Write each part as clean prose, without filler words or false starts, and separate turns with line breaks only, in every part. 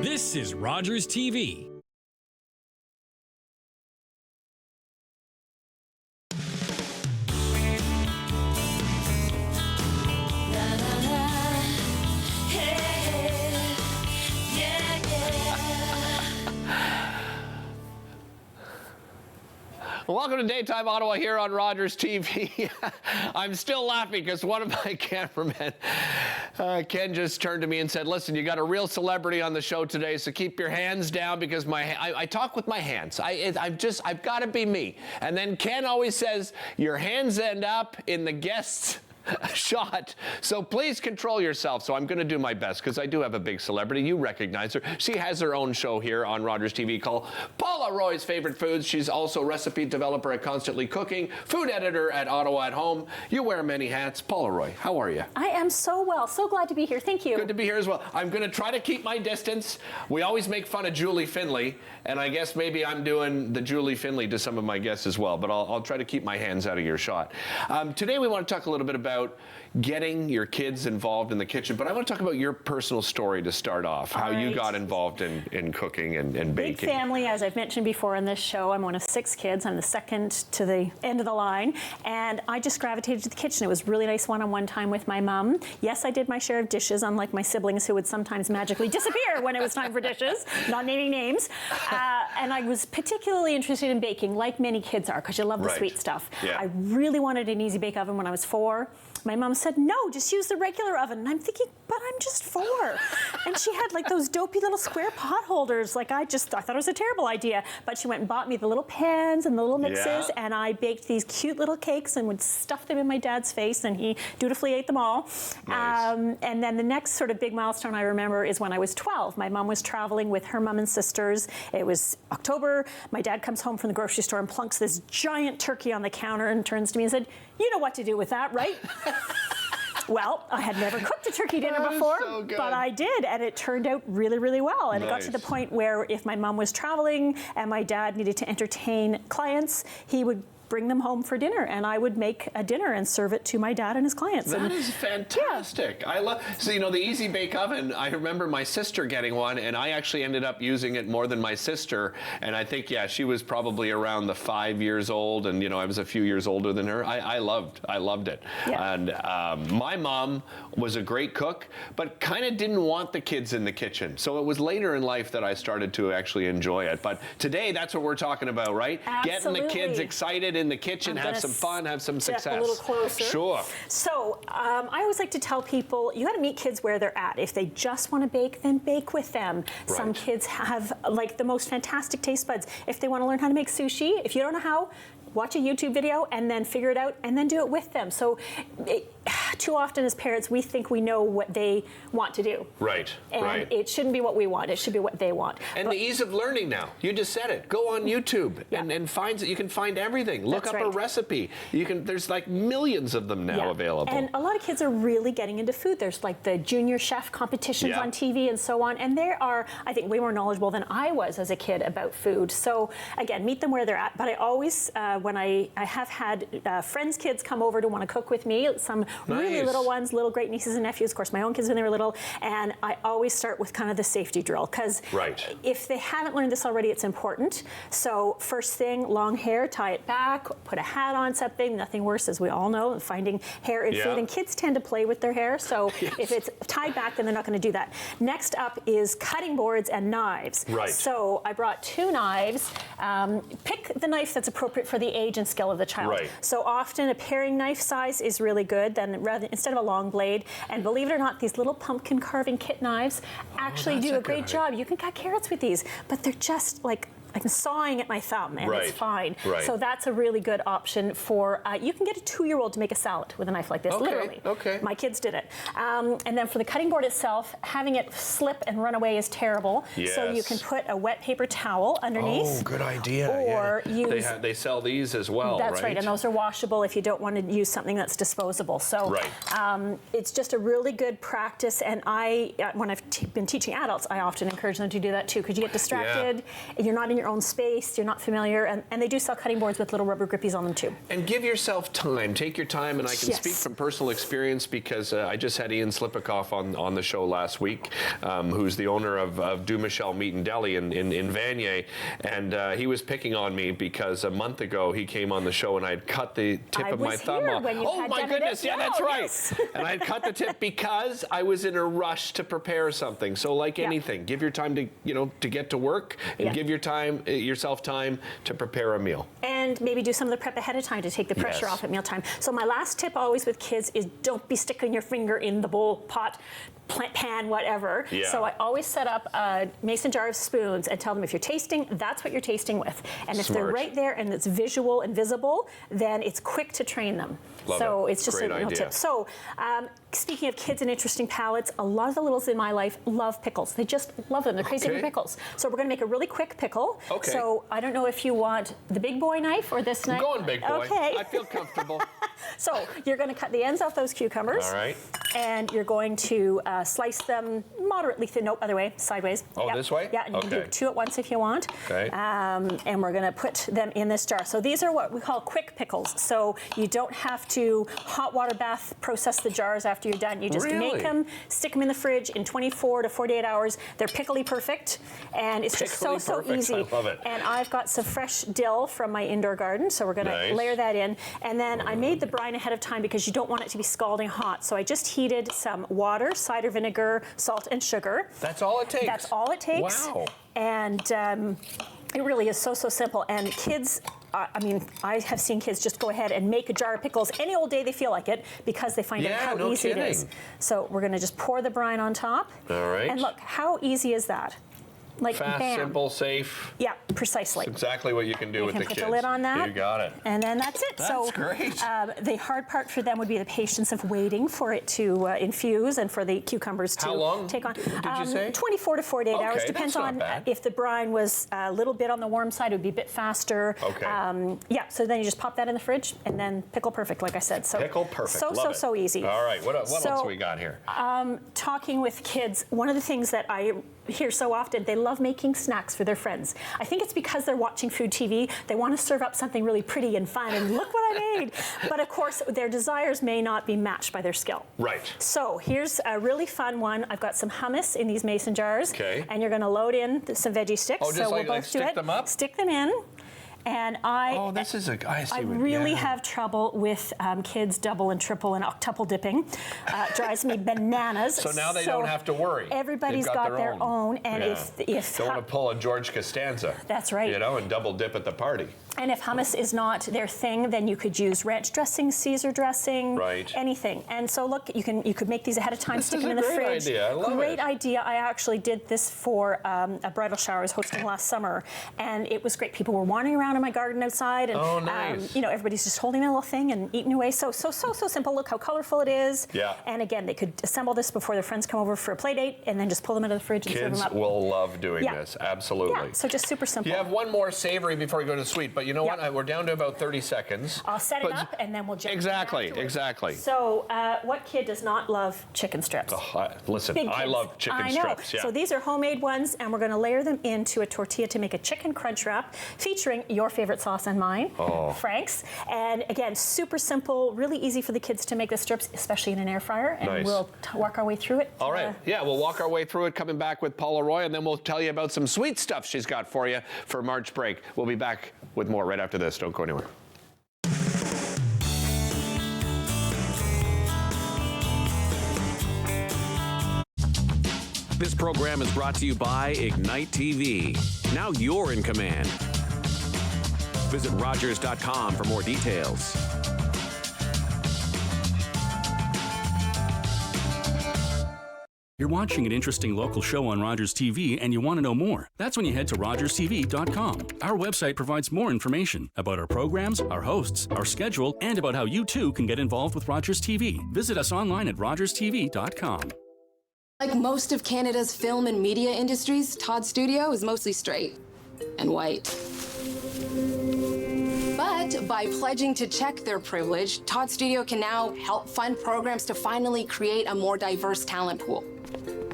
This is Rogers TV.
Welcome to Daytime Ottawa here on Rogers TV. I'm still laughing because one of my cameramen, Ken, just turned to me and said, listen, you got a real celebrity on the show today, so keep your hands down because I talk with my hands. I've got to be me. And then Ken always says, your hands end up in the guest's shot, so please control yourself. So I'm going to do my best because I do have a big celebrity. You recognize her. She has her own show here on Rogers TV called Paula Roy's Favorite Foods. She's also recipe developer at Constantly Cooking, food editor at Ottawa at Home. You wear many hats. Paula Roy, how are you?
I am so well. So glad to be here. Thank you.
Good to be here as well. I'm going to try to keep my distance. We always make fun of Julie Finley, and I guess maybe I'm doing the Julie Finley to some of my guests as well, but I'll try to keep my hands out of your shot. Today we want to talk a little bit about getting your kids involved in the kitchen, but I want to talk about your personal story to start off, how you got involved in cooking and baking.
Big family, as I've mentioned before in this show. I'm one of 6 kids. I'm the second to the end of the line, and I just gravitated to the kitchen. It was really nice one-on-one time with my mom. Yes, I did my share of dishes, unlike my siblings who would sometimes magically disappear when it was time for dishes, not naming names. And I was particularly interested in baking, like many kids are, because you love the sweet stuff.
Yeah.
I really wanted an easy bake oven when I was 4. My mom said, no, just use the regular oven. And I'm thinking, but I'm just 4. And she had like those dopey little square pot holders. Like I thought it was a terrible idea. But she went and bought me the little pans and the little mixes, and I baked these cute little cakes and would stuff them in my dad's face, and he dutifully ate them all.
Nice.
And then the next sort of big milestone I remember is when I was 12. My mom was traveling with her mom and sisters. It was October. My dad comes home from the grocery store and plunks this giant turkey on the counter and turns to me and said, you know what to do with that, right? Well, I had never cooked a turkey dinner before,
so
but I did, and it turned out really, really well. And
Nice.
it got to the point where if my mom was traveling and my dad needed to entertain clients, he would bring them home for dinner, and I would make a dinner and serve it to my dad and his clients.
That is fantastic. Yeah. I love, so you know, the Easy Bake Oven, I remember my sister getting one, and I actually ended up using it more than my sister, and I think, yeah, she was probably around the 5 years old, and you know, I was a few years older than her. I loved it. Yeah. And my mom was a great cook, but kind of didn't want the kids in the kitchen. So it was later in life that I started to actually enjoy it. But today, that's what we're talking about, right?
Absolutely.
Getting the kids excited in the kitchen, have some fun, have some success.
A little closer.
Sure.
So I always like to tell people, you got to meet kids where they're at. If they just want to bake, then bake with them.
Right.
Some kids have like the most fantastic taste buds. If they want to learn how to make sushi, if you don't know how, watch a YouTube video and then figure it out and then do it with them. So too often as parents, we think we know what they want to do.
Right,
and it shouldn't be what we want. It should be what they want.
And the ease of learning now. You just said it. Go on YouTube and find, you can find everything. Look up a recipe. You can. There's like millions of them now available.
And a lot of kids are really getting into food. There's like the junior chef competitions on TV and so on. And they are, I think, way more knowledgeable than I was as a kid about food. So again, meet them where they're at. But I always, when I have had friends' kids come over to want to cook with me, some really little ones, little great nieces and nephews, of course my own kids when they were little, and I always start with kind of the safety drill, because if they haven't learned this already, it's important. So first thing, long hair, tie it back, put a hat on something. Nothing worse, as we all know, finding hair in food, and kids tend to play with their hair, so if it's tied back, then they're not going to do that. Next up is cutting boards and knives. So I brought 2 knives. Pick the knife that's appropriate for the age and skill of the child. So often a paring knife size is really good, then instead of a long blade. And believe it or not, these little pumpkin carving kit knives actually do a great job. You can cut carrots with these, but they're just like I'm sawing at my thumb, and it's fine. So that's a really good option for, you can get a 2-year-old to make a salad with a knife like this, literally. My kids did it. And then for the cutting board itself, having it slip and run away is terrible. So you can put a wet paper towel underneath.
Oh, good idea.
Or use...
They sell these as well,
That's right, and those are washable if you don't want to use something that's disposable. So it's just a really good practice, and when I've been teaching adults, I often encourage them to do that too, because you get distracted, and you're not in your your own space, you're not familiar, and they do sell cutting boards with little rubber grippies on them too.
And give yourself time. Take your time, and I can speak from personal experience because I just had Ian Slipikoff on the show last week, who's the owner of Du Michel Meat and Deli in Vanier, and he was picking on me because a month ago he came on the show and I had cut the tip of my thumb off.
Oh
my goodness, yeah, that's right. Yes. And I had cut the tip because I was in a rush to prepare something. So like anything, give your time to to get to work, and give yourself time to prepare a meal.
And maybe do some of the prep ahead of time to take the pressure off at mealtime. So my last tip always with kids is don't be sticking your finger in the bowl, pot, pan, whatever. So I always set up a mason jar of spoons and tell them if you're tasting, that's what you're tasting with. And if they're right there and it's visual and visible, then it's quick to train them. So it's just a little tip. So speaking of kids and interesting palates, a lot of the littles in my life love pickles. They just love them. They're crazy for pickles. So we're going to make a really quick pickle. So I don't know if you want the big boy knife or this knife.
I'm going big boy. I feel comfortable.
So you're going to cut the ends off those cucumbers.
All right.
And you're going to slice them moderately thin. Nope, other way, sideways.
Oh, this way?
Yeah, and you can do 2 at once if you want.
Okay.
And we're going to put them in this jar. So these are what we call quick pickles. So you don't have to hot water bath process the jars after you're done. You just make them, stick them in the fridge in 24 to 48 hours. They're pickly perfect, and it's just so easy.
I love it.
And I've got some fresh dill from my indoor garden, so we're going to layer that in. And then I made the brine ahead of time because you don't want it to be scalding hot. So I just heated some water, cider vinegar, salt, and sugar.
That's all it takes?
That's all it takes.
Wow.
And it really is so simple. And kids, I mean, I have seen kids just go ahead and make a jar of pickles any old day they feel like it because they find out how easy it is. So we're going to just pour the brine on top.
All right.
And look, how easy is that? Like,
fast,
bam.
Simple, safe.
Yeah, precisely.
That's exactly what you can do with the kids.
You can put the lid on that.
You got it.
And then that's it.
That's great.
The hard part for them would be the patience of waiting for it to infuse and for the cucumbers to take on.
Did you say?
24 to 48 hours. Depends
that's
on
not bad.
if the brine was a little bit on the warm side, it would be a bit faster. Yeah, so then you just pop that in the fridge and then pickle perfect, like I said. So
pickle perfect.
So easy.
All right, what else do we got here?
Talking with kids, one of the things that I hear so often, they love making snacks for their friends. I think it's because they're watching food TV. They want to serve up something really pretty and fun and look what I made. But of course, their desires may not be matched by their skill.
Right.
So here's a really fun one. I've got some hummus in these mason jars.
Okay.
And you're going to load in some veggie sticks.
Oh, just
so we'll both do
stick them up?
Stick them in. And I really have trouble with kids double and triple and octuple dipping. Drives me bananas.
So now they don't have to worry.
Everybody's got their own. And if
don't want to pull a George Costanza.
That's right.
You know, and double dip at the party.
And if hummus is not their thing, then you could use ranch dressing, Caesar dressing, anything. And so look, you could make these ahead of time, stick them in the fridge.
Idea. I love
great idea. I actually did this for a bridal shower I was hosting last summer, and it was great. People were wandering around in my garden outside, and you know, everybody's just holding their little thing and eating away. So simple. Look how colorful it is.
Yeah.
And again, they could assemble this before their friends come over for a play date, and then just pull them out of the fridge and serve them up.
Kids will love doing this. Absolutely.
Yeah. So just super simple.
You have one more savory before we go to sweet, but you know what? We're down to about 30 seconds.
I'll set it up, and then we'll jump
Exactly.
So what kid does not love chicken strips?
Listen, I love chicken strips. Yeah.
So these are homemade ones, and we're going to layer them into a tortilla to make a chicken crunch wrap featuring your favorite sauce and mine, Frank's. And again, super simple, really easy for the kids to make the strips, especially in an air fryer. And we'll walk our way through it.
All right. Yeah, we'll walk our way through it, coming back with Paula Roy, and then we'll tell you about some sweet stuff she's got for you for March break. We'll be back with more right after this. Don't go anywhere.
This program is brought to you by Ignite TV. Now you're in command. Visit Rogers.com for more details.
You're watching an interesting local show on Rogers TV and you want to know more. That's when you head to RogersTV.com. Our website provides more information about our programs, our hosts, our schedule, and about how you too can get involved with Rogers TV. Visit us online at RogersTV.com.
Like most of Canada's film and media industries, Todd Studio is mostly straight and white. But by pledging to check their privilege, Todd Studio can now help fund programs to finally create a more diverse talent pool.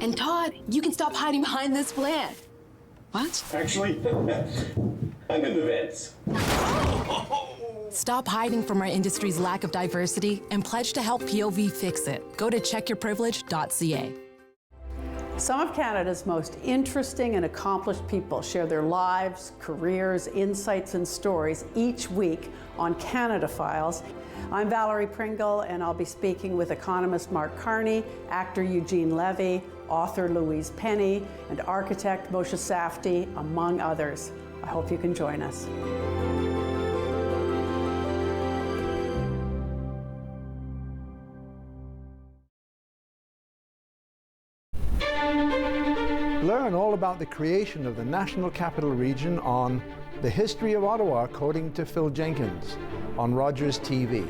And Todd, you can stop hiding behind this plan. What?
Actually, I'm in the vents.
Stop hiding from our industry's lack of diversity and pledge to help POV fix it. Go to checkyourprivilege.ca.
Some of Canada's most interesting and accomplished people share their lives, careers, insights, and stories each week on Canada Files. I'm Valerie Pringle, and I'll be speaking with economist Mark Carney, actor Eugene Levy, author Louise Penny, and architect Moshe Safdie, among others. I hope you can join us.
Learn all about the creation of the National Capital Region on The History of Ottawa, according to Phil Jenkins, on Rogers TV.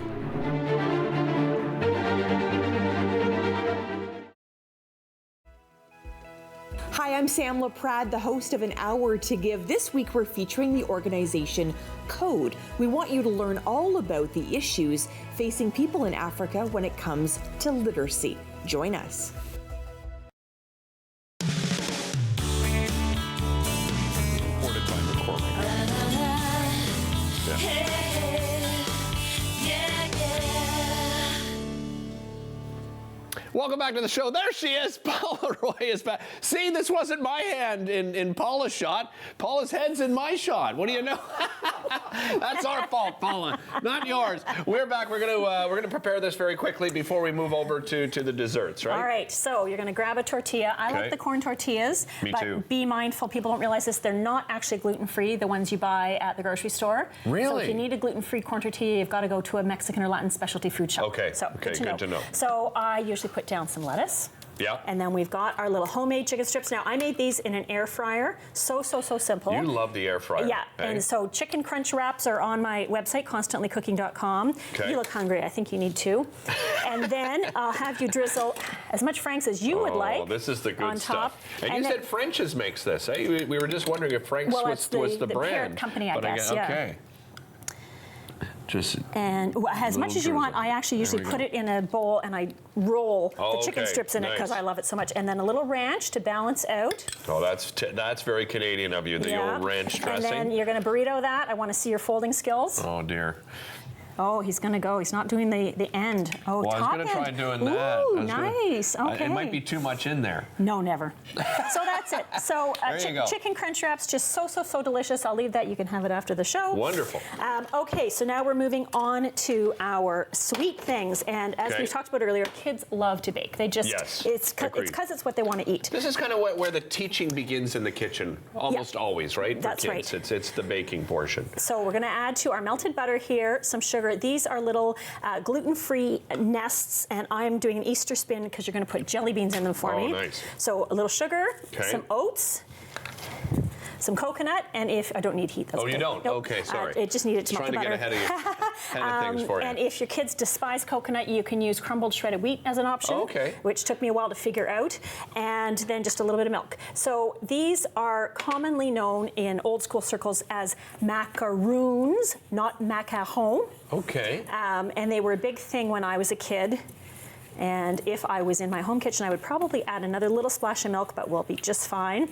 Hi, I'm Sam LaPrade, the host of An Hour to Give. This week we're featuring the organization CODE. We want you to learn all about the issues facing people in Africa when it comes to literacy. Join us.
Welcome back to the show. There she is. Paula Roy is back. See, this wasn't my hand in Paula's shot. Paula's head's in my shot. What do you know? That's our fault, Paula, not yours. We're back. We're gonna prepare this very quickly before we move over to the desserts, right?
All right. So you're gonna grab a tortilla. I like the corn tortillas.
Me
but
too.
Be mindful. People don't realize this. They're not actually gluten-free. The ones you buy at the grocery store.
Really?
So if you need a gluten-free corn tortilla, you've got to go to a Mexican or Latin specialty food shop.
Okay.
So
Okay. Good to know.
So I usually put down some lettuce.
Yeah.
And then we've got our little homemade chicken strips. Now, I made these in an air fryer. So simple.
You love the air fryer.
Yeah.
eh?
And so chicken crunch wraps are on my website, constantlycooking.com.
Okay.
You look hungry. I think you need two. And then I'll have you drizzle as much Frank's as you would like.
Oh, this is the good
on top.
stuff. And you said French's makes this, eh? We were just wondering if Frank's was the brand.
Parent company, I guess, yeah.
Okay. Just
and as much as you want, I actually usually put it in a bowl and I roll the chicken strips in it because I love it so much. And then a little ranch to balance out.
Oh, that's very Canadian of you, the old ranch dressing.
And then you're going to burrito that. I want to see your folding skills.
Oh, dear.
Oh, he's going to go. He's not doing the end. Oh,
well,
top
I was going to try doing that.
Ooh, nice. Okay.
It might be too much in there.
No, never. So that's it. So
there you go.
Chicken crunch wraps, just so delicious. I'll leave that. You can have it after the show.
Wonderful.
Okay, so now we're moving on to our sweet things. And as we talked about earlier, kids love to bake. They just, it's because it's what they want to eat.
This is kind of where the teaching begins in the kitchen, almost always, right?
That's
for kids.
right.
It's the baking portion.
So we're going to add to our melted butter here some sugar. These are little gluten-free nests, and I'm doing an Easter spin because you're going to put jelly beans in them for me.
Nice.
So a little sugar, some oats, some coconut, and if I don't need heat, that's
you
good.
don't?
Nope.
Okay, sorry.
It just needed to melt the butter.
Trying to get ahead of things for you.
And if your kids despise coconut, you can use crumbled shredded wheat as an option, which took me a while to figure out, and then just a little bit of milk. So these are commonly known in old school circles as macaroons, not macarons.
Okay.
And they were a big thing when I was a kid. And if I was in my home kitchen, I would probably add another little splash of milk, but we'll be just fine.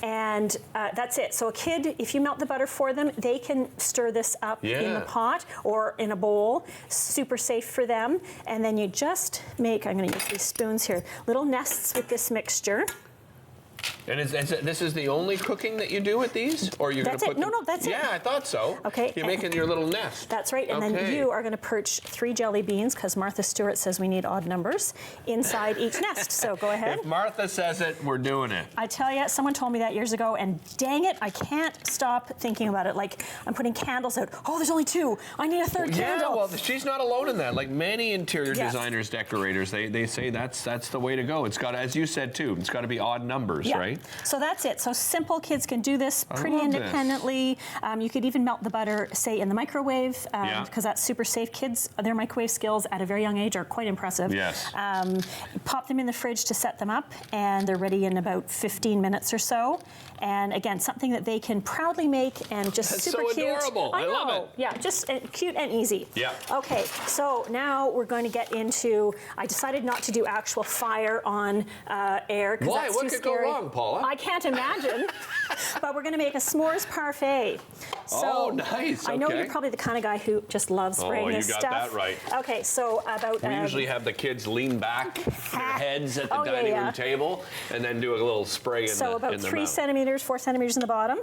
And that's it. So a kid, if you melt the butter for them, they can stir this up in the pot or in a bowl. Super safe for them. And then you just make, I'm going to use these spoons here, little nests with this mixture.
And this is the only cooking that you do with these? Or you're going to put
No, that's it.
Yeah, I thought so.
Okay.
You're making your little nest.
That's right. And then you are going to perch 3 jelly beans, because Martha Stewart says we need odd numbers, inside each nest. So go ahead.
If Martha says it, we're doing it.
I tell you, someone told me that years ago, and dang it, I can't stop thinking about it. Like, I'm putting candles out. Oh, there's only 2. I need a 3rd candle.
Yeah, well, she's not alone in that. Like many interior designers, decorators, they say that's the way to go. It's got, as you said too, it's got to be odd numbers, right?
So that's it. So simple, kids can do this pretty independently. You could even melt the butter, say, in the microwave, because that's super safe. Kids, their microwave skills at a very young age are quite impressive.
Yes.
Pop them in the fridge to set them up, and they're ready in about 15 minutes or so. And again, something that they can proudly make, and just super
so
cute.
Adorable. I love it.
Yeah, just cute and easy.
Yeah.
Okay, so now we're going to get into, I decided not to do actual fire on air, because that's
What
too
could
scary.
go wrong? wrong, Paula.
I can't imagine. But we're going to make a s'mores parfait. So
nice.
I know
Okay.
you're probably the kind of guy who just loves spraying this stuff.
Oh, you got that right.
Okay, so about...
We usually have the kids lean back their heads at the dining room table and then do a little spray in the
So about 3 centimeters, 4 centimeters in the bottom.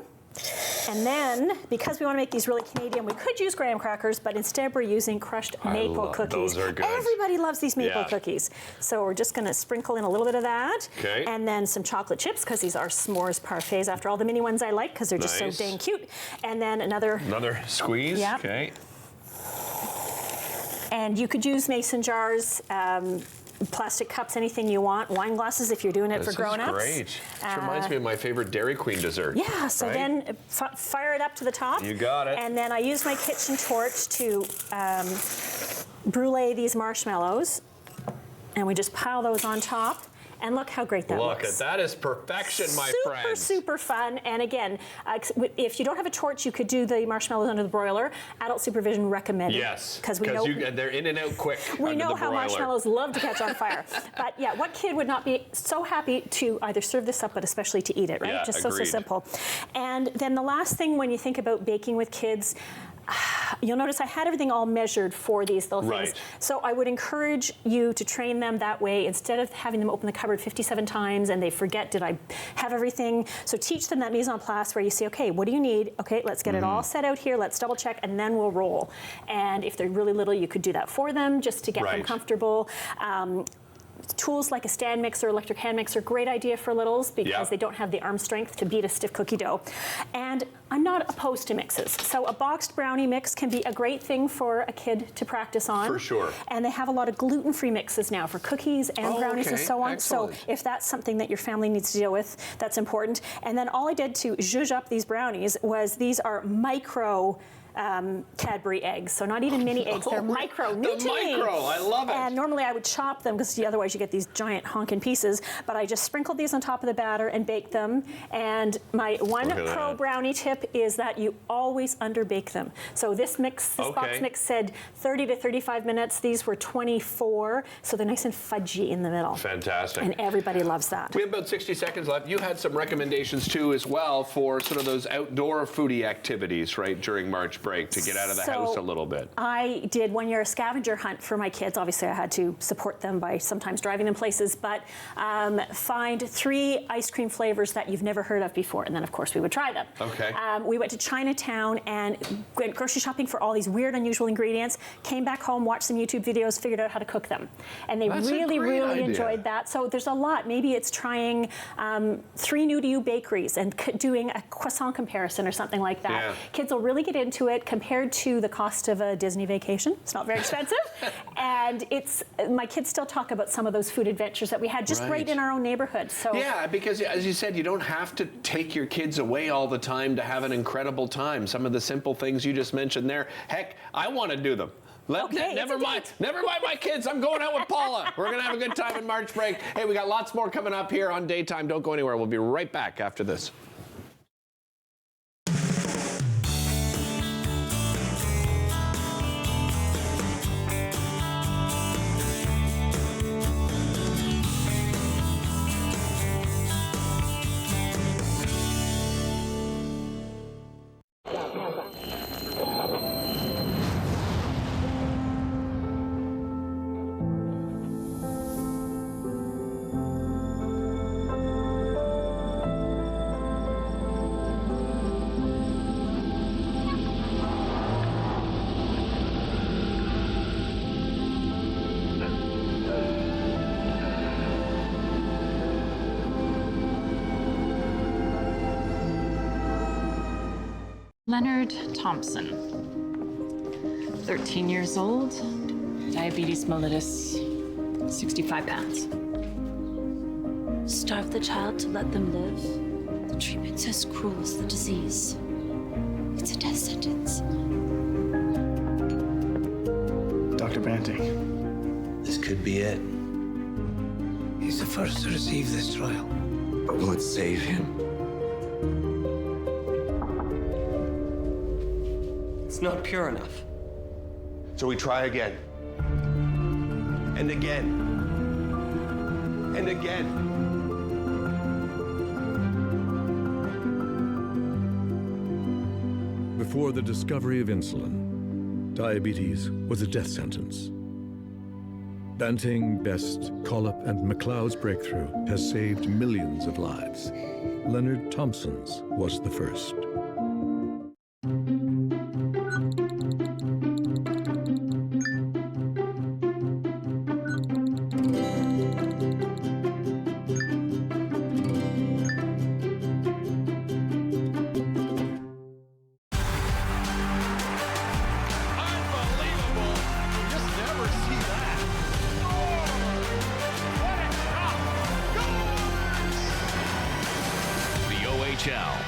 And then, because we want to make these really Canadian, we could use graham crackers, but instead we're using crushed maple cookies.
Those are good.
Everybody loves these maple cookies. So we're just going to sprinkle in a little bit of that.
Okay.
And then some chocolate chips, because these are s'mores parfaits. After all, the mini ones I like, because they're just so dang cute. And then another
squeeze.
Yeah.
Okay.
And you could use mason jars, plastic cups, anything you want. Wine glasses if you're doing it for grown-ups.
Great. This reminds me of my favorite Dairy Queen dessert.
Yeah, so then fire it up to the top.
You got it.
And then I use my kitchen torch to brulee these marshmallows. And we just pile those on top. And look how great that looks.
Look, that is perfection, my friend.
Super fun. And again, if you don't have a torch, you could do the marshmallows under the broiler. Adult supervision recommended.
Yes,
because we know
they're in and out quick.
We know how marshmallows love to catch on fire. But yeah, what kid would not be so happy to either serve this up, but especially to eat it, right?
Yeah,
just so
agreed.
simple. And then the last thing when you think about baking with kids, you'll notice I had everything all measured for these little things.
Right.
So I would encourage you to train them that way instead of having them open the cupboard 57 times and they forget, did I have everything? So teach them that mise en place where you say, okay, what do you need? Okay, let's get it all set out here. Let's double check and then we'll roll. And if they're really little, you could do that for them just to get them comfortable. Tools like a stand mixer, electric hand mixer, great idea for littles because they don't have the arm strength to beat a stiff cookie dough. And I'm not opposed to mixes. So a boxed brownie mix can be a great thing for a kid to practice on.
For sure.
And they have a lot of gluten-free mixes now for cookies and brownies and so on.
Excellent.
So if that's something that your family needs to deal with, that's important. And then all I did to zhuzh up these brownies was these are micro Cadbury eggs, so not even mini eggs, they're micro. New to me.
I love it.
And normally I would chop them because otherwise you get these giant honking pieces, but I just sprinkled these on top of the batter and baked them. And my one pro brownie tip is that you always underbake them. So this mix, this box mix said 30 to 35 minutes. These were 24, so they're nice and fudgy in the middle.
Fantastic.
And everybody loves that.
We have about 60 seconds left. You had some recommendations too as well for sort of those outdoor foodie activities, right, during March break to get out of the house a little bit.
I did one year a scavenger hunt for my kids. Obviously, I had to support them by sometimes driving them places, but find 3 ice cream flavors that you've never heard of before, and then of course we would try them.
Okay.
We went to Chinatown and went grocery shopping for all these weird, unusual ingredients. Came back home, watched some YouTube videos, figured out how to cook them, and they really enjoyed that. So there's a lot. Maybe it's trying 3 new to you bakeries and doing a croissant comparison or something like that.
Yeah.
Kids will really get into it compared to the cost of a Disney vacation. It's not very expensive. And my kids still talk about some of those food adventures that we had just right in our own neighborhood. So
yeah, because as you said, you don't have to take your kids away all the time to have an incredible time. Some of the simple things you just mentioned there, heck, I want to do them. Never mind my kids. I'm going out with Paula. We're going to have a good time in March break. Hey, we got lots more coming up here on Daytime. Don't go anywhere. We'll be right back after this.
Leonard Thompson, 13 years old, diabetes mellitus, 65 pounds.
Starve the child to let them live? The treatment's as cruel as the disease. It's a death sentence.
Dr. Banting, this could be it. He's the first to receive this trial. But will it save him?
It's not pure enough.
So we try again. And again. And again.
Before the discovery of insulin, diabetes was a death sentence. Banting, Best, Collip, and MacLeod's breakthrough has saved millions of lives. Leonard Thompson's was the first.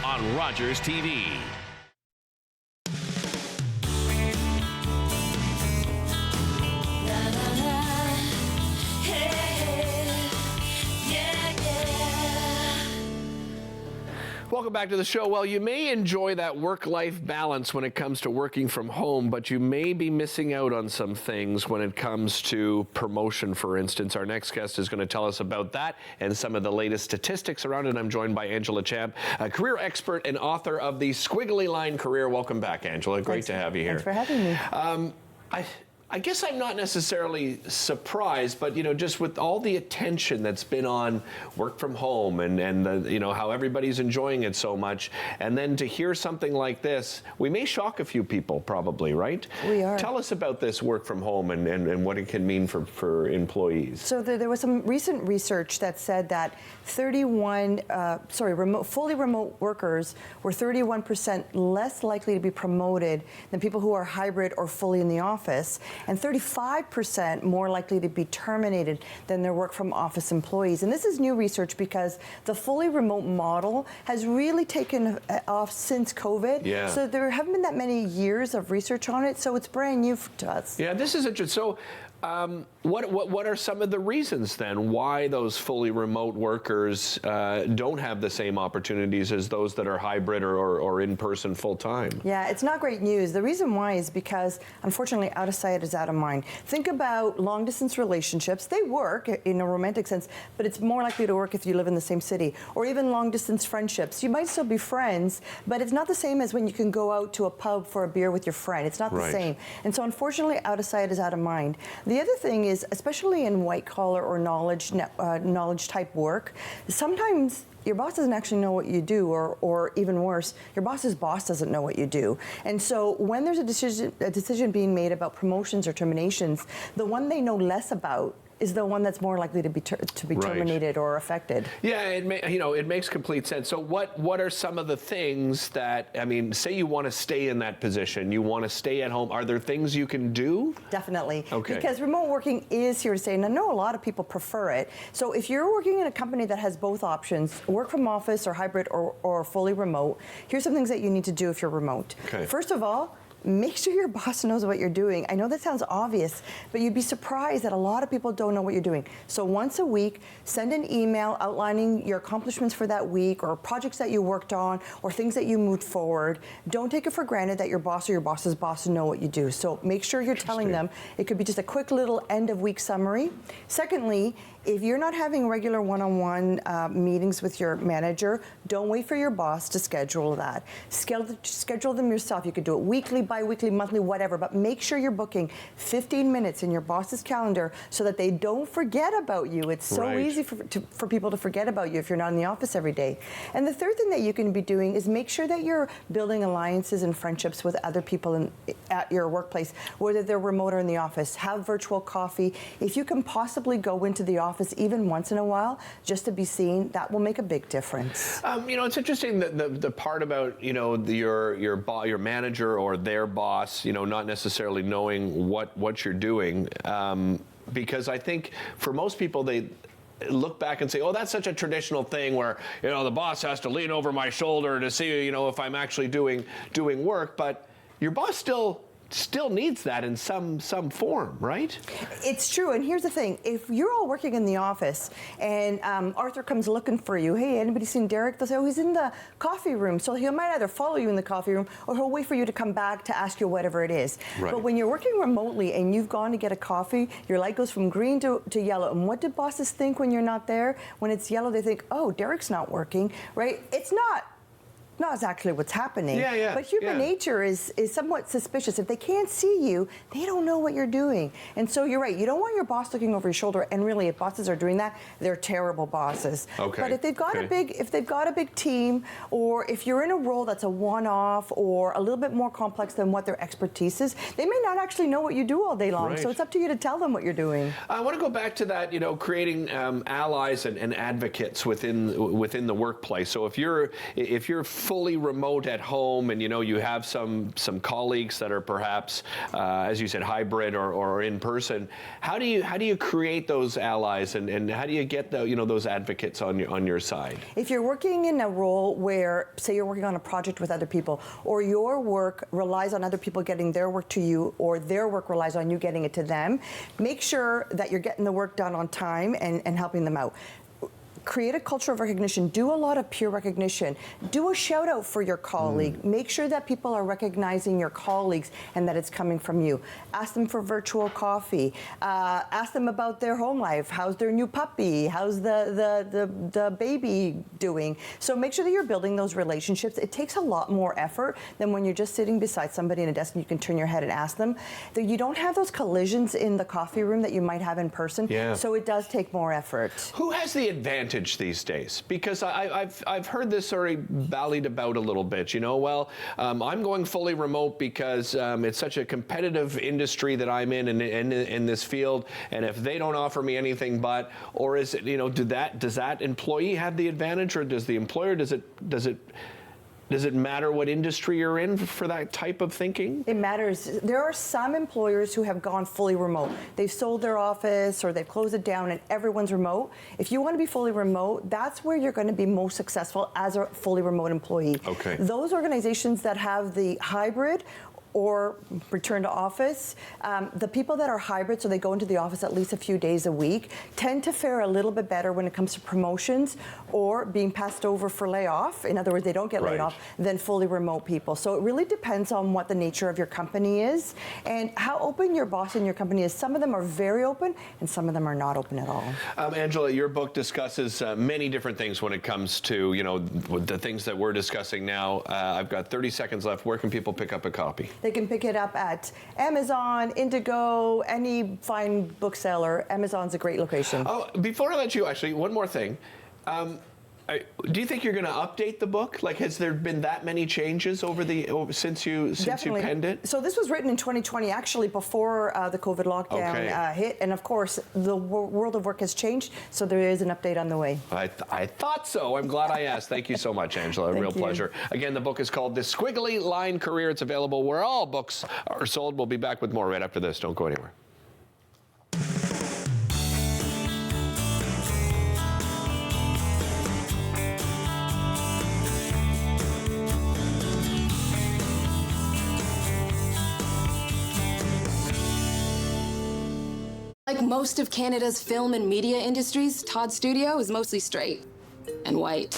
On Rogers TV.
Welcome back to the show. Well, you may enjoy that work-life balance when it comes to working from home, but you may be missing out on some things when it comes to promotion, for instance. Our next guest is going to tell us about that and some of the latest statistics around it. I'm joined by Angela Champ, a career expert and author of The Squiggly Line Career. Welcome back, Angela. Great to have you here.
Thanks for having me.
I guess I'm not necessarily surprised, but, you know, just with all the attention that's been on work from home and the, you know, how everybody's enjoying it so much, and then to hear something like this, we may shock a few people probably, right?
We are.
Tell us about this work from home and what it can mean for employees.
So there was some recent research that said that fully remote workers were 31% less likely to be promoted than people who are hybrid or fully in the office, and 35% more likely to be terminated than their work from office employees. And this is new research because the fully remote model has really taken off since COVID.
Yeah.
So there haven't been that many years of research on it, so it's brand new to us.
Yeah, this is interesting. So what are some of the reasons then why those fully remote workers don't have the same opportunities as those that are hybrid or in person full time?
Yeah, it's not great news. The reason why is because, unfortunately, out of sight is out of mind. Think about long distance relationships. They work in a romantic sense, but it's more likely to work if you live in the same city. Or even long distance friendships. You might still be friends, but it's not the same as when you can go out to a pub for a beer with your friend. It's not the same. And so, unfortunately, out of sight is out of mind. The other thing is, especially in white collar or knowledge type work, sometimes your boss doesn't actually know what you do, or even worse, your boss's boss doesn't know what you do. And so when there's a decision being made about promotions or terminations, the one they know less about is the one that's more likely to be terminated or affected.
Yeah, it makes complete sense. So what are some of the things that, I mean, say you want to stay in that position, you want to stay at home, are there things you can do?
Definitely.
Okay.
Because remote working is here to stay, and I know a lot of people prefer it. So if you're working in a company that has both options, work from office or hybrid or fully remote, here's some things that you need to do if you're remote.
Okay.
First of all, make sure your boss knows what you're doing. I know that sounds obvious, but you'd be surprised that a lot of people don't know what you're doing. So once a week, send an email outlining your accomplishments for that week, or projects that you worked on, or things that you moved forward. Don't take it for granted that your boss or your boss's boss know what you do. So make sure you're telling them. It could be just a quick little end of week summary. Secondly, if you're not having regular one-on-one meetings with your manager, don't wait for your boss to schedule that. Schedule them yourself. You could do it weekly, bi-weekly, monthly, whatever, but make sure you're booking 15 minutes in your boss's calendar so that they don't forget about you. It's so easy for people to forget about you if you're not in the office every day. And the third thing that you can be doing is make sure that you're building alliances and friendships with other people at your workplace, whether they're remote or in the office. Have virtual coffee. If you can possibly go into the office even once in a while, just to be seen, that will make a big difference.
You know, it's interesting that the part about, you know, your manager or their boss, you know, not necessarily knowing what you're doing, because I think for most people they look back and say, oh, that's such a traditional thing where, you know, the boss has to lean over my shoulder to see, you know, if I'm actually doing work, but your boss still needs that in some form, right?
It's true, and here's the thing. If you're all working in the office and Arthur comes looking for you, hey, anybody seen Derek? They'll say, oh, he's in the coffee room. So he might either follow you in the coffee room or he'll wait for you to come back to ask you whatever it is.
Right.
But when you're working remotely and you've gone to get a coffee, your light goes from green to yellow. And what do bosses think when you're not there? When it's yellow, they think, oh, Derek's not working, right? It's not not exactly what's happening.
Yeah.
But human nature is somewhat suspicious. If they can't see you, they don't know what you're doing. And so you're right. You don't want your boss looking over your shoulder. And really, if bosses are doing that, they're terrible bosses.
Okay.
But if they've got a big team, or if you're in a role that's a one-off or a little bit more complex than what their expertise is, they may not actually know what you do all day long.
Right.
So it's up to you to tell them what you're doing.
I want to go back to that, creating allies and advocates within the workplace. So if you're fully remote at home and you have some colleagues that are perhaps as you said hybrid or in person, how do you create those allies and how do you get those advocates on your side?
If you're working in a role where, say, you're working on a project with other people, or your work relies on other people getting their work to you, or their work relies on you getting it to them, make sure that you're getting the work done on time and helping them out. Create a culture of recognition. Do a lot of peer recognition. Do a shout out for your colleague. Make sure that people are recognizing your colleagues and that it's coming from you. Ask them for virtual coffee. Ask them about their home life. How's their new puppy? How's the baby doing? So make sure that you're building those relationships. It takes a lot more effort than when you're just sitting beside somebody in a desk and you can turn your head and ask them. You don't have those collisions in the coffee room that you might have in person.
Yeah.
So it does take more effort.
Who has the advantage these days? Because I've heard this already ballied about a little bit. I'm going fully remote because it's such a competitive industry that I'm in this field, and if they don't offer me anything but, or is it does that employee have the advantage, or does the employer, does it matter what industry you're in for that type of thinking?
It matters. There are some employers who have gone fully remote. They've sold their office or they've closed it down and everyone's remote. If you want to be fully remote, that's where you're going to be most successful as a fully remote employee.
Okay.
Those organizations that have the hybrid or return to office, the people that are hybrid, so they go into the office at least a few days a week, tend to fare a little bit better when it comes to promotions or being passed over for layoff. In other words, they don't get laid off, than fully remote people. So it really depends on what the nature of your company is and how open your boss and your company is. Some of them are very open and some of them are not open at all.
Angela, your book discusses many different things when it comes to, the things that we're discussing now. I've got 30 seconds left. Where can people pick up a copy?
They can pick it up at Amazon, Indigo, any fine bookseller. Amazon's a great location.
Oh, before I let you, actually, one more thing. Do you think you're going to update the book? Like, has there been that many changes since you penned it?
So this was written in 2020, actually before the COVID lockdown hit, and of course the world of work has changed. So there is an update on the way.
I thought so. I'm glad I asked. Thank you so much, Angela. A real pleasure. Again, the book is called The Squiggly Line Career. It's available where all books are sold. We'll be back with more right after this. Don't go anywhere.
Like most of Canada's film and media industries, Todd Studio is mostly straight and white.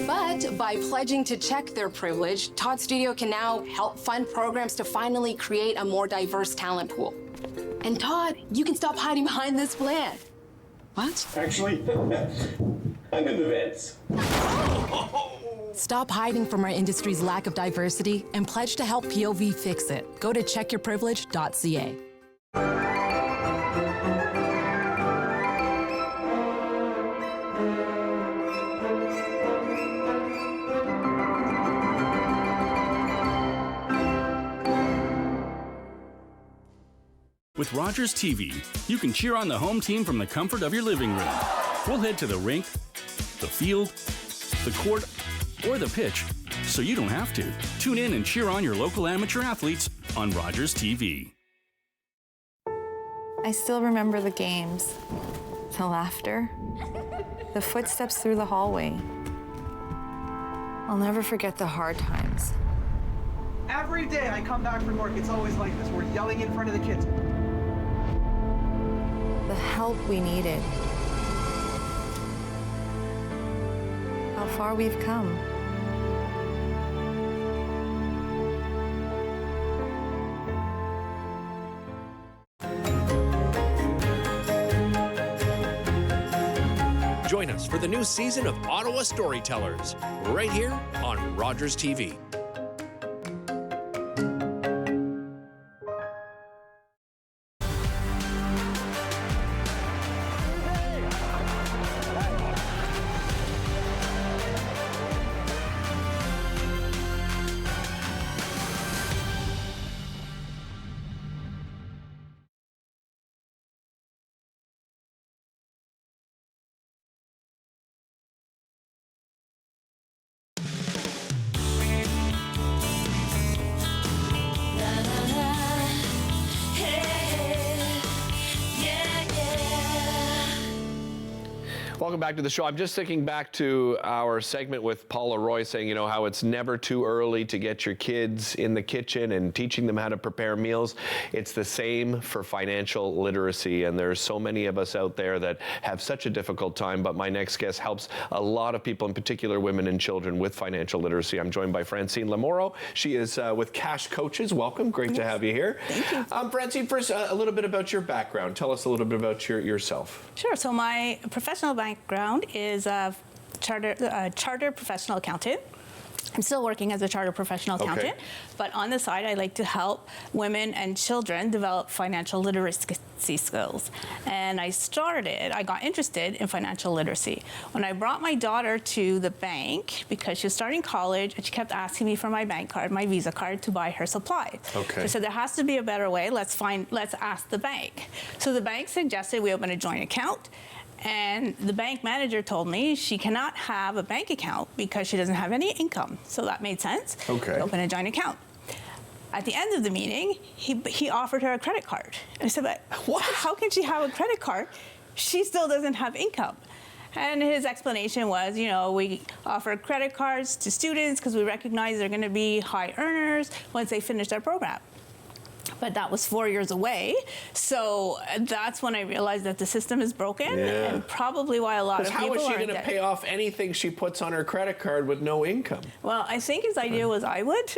But by pledging to check their privilege, Todd Studio can now help fund programs to finally create a more diverse talent pool. And Todd, you can stop hiding behind this plan. What?
Actually, I'm in the vents.
Stop hiding from our industry's lack of diversity and pledge to help POV fix it. Go to checkyourprivilege.ca.
With Rogers TV, you can cheer on the home team from the comfort of your living room. We'll head to the rink, the field, the court, or the pitch, so you don't have to. Tune in and cheer on your local amateur athletes on Rogers TV.
I still remember the games, the laughter, the footsteps through the hallway. I'll never forget the hard times.
Every day I come back from work, it's always like this. We're yelling in front of the kids.
The help we needed. How far we've come.
Join us for
the new season of Ottawa Storytellers, right here on Rogers TV.
Welcome back to the show. I'm just thinking back to our segment with Paula Roy saying, you know, how it's never too early to get your kids in the kitchen and teaching them how to prepare meals. It's the same for financial literacy, and there's so many of us out there that have such a difficult time, but my next guest helps a lot of people, in particular women and children, with financial literacy. I'm joined by Francine Lamoro. She is with Cash Coaches. Welcome. Great to have you here.
Thank you.
Francine, first, a little bit about your background. Tell us a little bit about yourself.
Sure. So my professional background is a chartered professional accountant. I'm still working as a chartered professional accountant, but on the side, I like to help women and children develop financial literacy skills. And I got interested in financial literacy when I brought my daughter to the bank because she was starting college and she kept asking me for my bank card, my Visa card, to buy her supplies.
Okay.
So there has to be a better way. Let's ask the bank. So the bank suggested we open a joint account. And the bank manager told me she cannot have a bank account because she doesn't have any income. So that made sense.
Okay.
We opened a joint account. At the end of the meeting, he offered her a credit card. And I said, but what? How can she have a credit card? She still doesn't have income. And his explanation was, you know, we offer credit cards to students because we recognize they're going to be high earners once they finish their program. But that was 4 years away. So that's when I realized that the system is broken, and probably why a lot of people
how is she
are
going to pay off anything she puts on her credit card with no income?
Well, I think his idea was I would.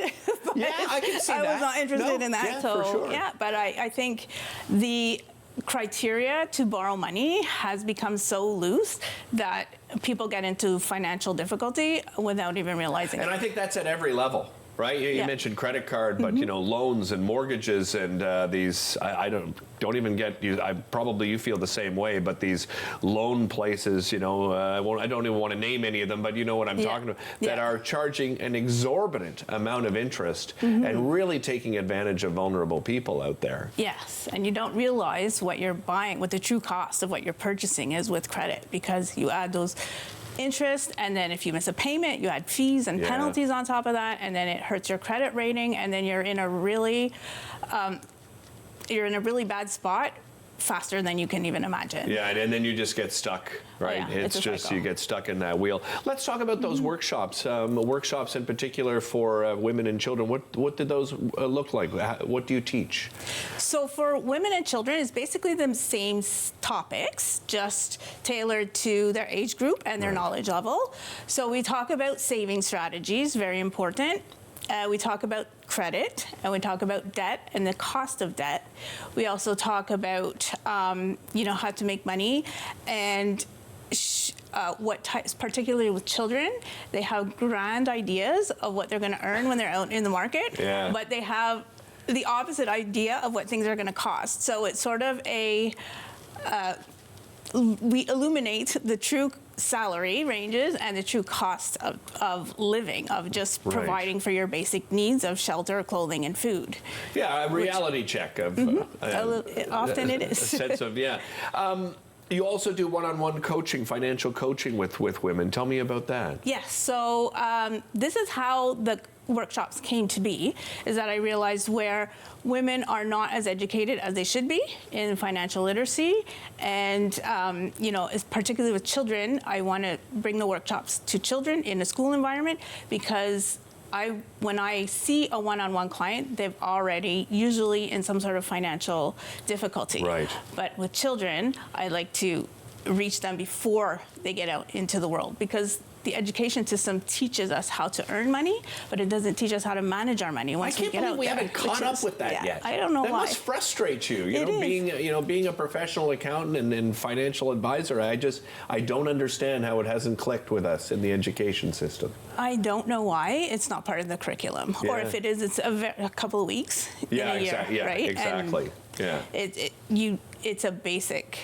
Yeah, I can see that.
I was not interested in that.
Yeah,
so,
for sure.
Yeah, but I think the criteria to borrow money has become so loose that people get into financial difficulty without even realizing it.
And I think that's at every level. Right, you mentioned credit card, but you know, loans and mortgages and these. I don't even get you. You feel the same way. But these loan places, you know, I don't even want to name any of them, but you know what I'm talking about. That are charging an exorbitant amount of interest and really taking advantage of vulnerable people out there.
Yes, and you don't realize what you're buying, what the true cost of what you're purchasing is with credit, because you add those interest, and then if you miss a payment, you add fees and penalties on top of that, and then it hurts your credit rating, and then you're in a really bad spot faster than you can even imagine.
Yeah, and then you just get stuck, right? It's just you get stuck in that wheel. Let's talk about those workshops. Workshops in particular for women and children. What did those look like? What do you teach?
So for women and children, it's basically the same topics, just tailored to their age group and their knowledge level. So we talk about saving strategies, very important. We talk about credit, and we talk about debt and the cost of debt. We also talk about, how to make money, and what types, particularly with children, they have grand ideas of what they're going to earn when they're out in the market, but they have the opposite idea of what things are going to cost. So it's sort of we illuminate the true salary ranges and the true cost of living, of just providing for your basic needs of shelter, clothing, and food.
Yeah, a reality check of
often it is.
A sense of you also do one-on-one coaching, financial coaching with women. Tell me about that.
Yes. So this is how the workshops came to be, is that I realized where women are not as educated as they should be in financial literacy, and particularly with children, I want to bring the workshops to children in a school environment, because when I see a one-on-one client, they've already usually in some sort of financial difficulty.
Right.
But with children, I like to reach them before they get out into the world, because the education system teaches us how to earn money, but it doesn't teach us how to manage our money once we get out
we
there.
haven't caught up with that yet.
I don't know
that
why.
That must frustrate you. Being a professional accountant and financial advisor. I don't understand how it hasn't clicked with us in the education system.
I don't know why it's not part of the curriculum, or if it is, it's a couple of weeks in a year, right?
Exactly.
It's a basic